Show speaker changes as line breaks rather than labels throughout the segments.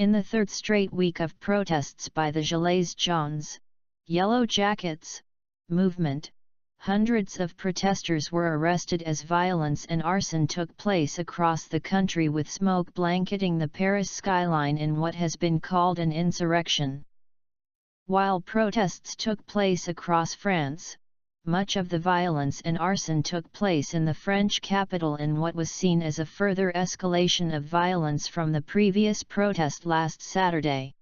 In the third straight week of protests by the Gilets jaunes, Yellow Jackets, movement, hundreds of protesters were arrested as violence and arson took place across the country with smoke blanketing the Paris skyline in what has been called an insurrection. While protests took place across France, much of the violence and arson took place in the French capital in what was seen as a further escalation of violence from the previous protest last Saturday.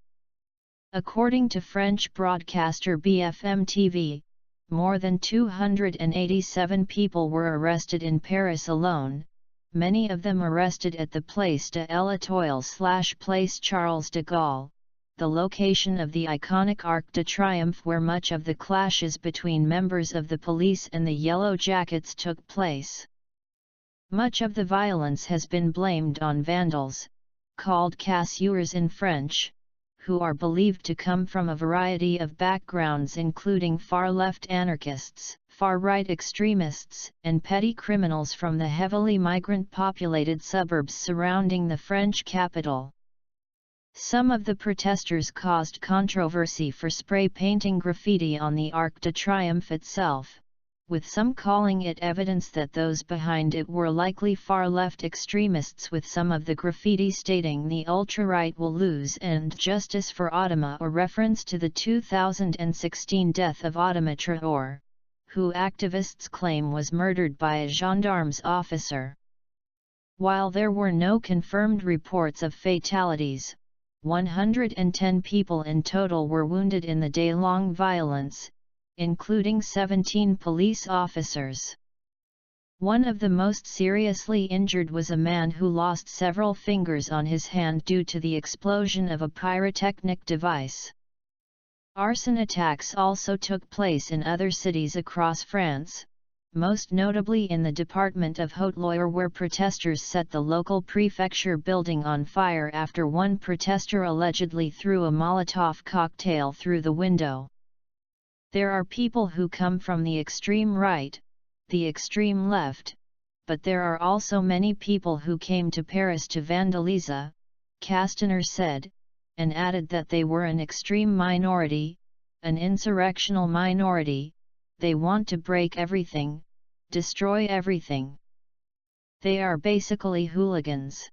According to French broadcaster BFM TV, more than 287 people were arrested in Paris alone, many of them arrested at the Place de l'Étoile/Place Charles de Gaulle, the location of the iconic Arc de Triomphe where much of the clashes between members of the police and the Yellow Jackets took place. Much of the violence has been blamed on vandals, called casseurs in French, who are believed to come from a variety of backgrounds including far-left anarchists, far-right extremists, and petty criminals from the heavily migrant-populated suburbs surrounding the French capital. Some of the protesters caused controversy for spray painting graffiti on the Arc de Triomphe itself, with some calling it evidence that those behind it were likely far-left extremists, with some of the graffiti stating "the ultra-right will lose" and "justice for Adama," or reference to the 2016 death of Adama Traoré, who activists claim was murdered by a gendarme's officer. While there were no confirmed reports of fatalities, 110 people in total were wounded in the day-long violence, including 17 police officers. One of the most seriously injured was a man who lost several fingers on his hand due to the explosion of a pyrotechnic device. Arson attacks also took place in other cities across France, most notably in the department of Haute-Loire, where protesters set the local prefecture building on fire after one protester allegedly threw a Molotov cocktail through the window. There are people who come from the extreme right, the extreme left, but there are also many people who came to Paris to vandalize, Castaner said, and added that they were an extreme minority, an insurrectional minority. They want to break everything, destroy everything. They are basically hooligans.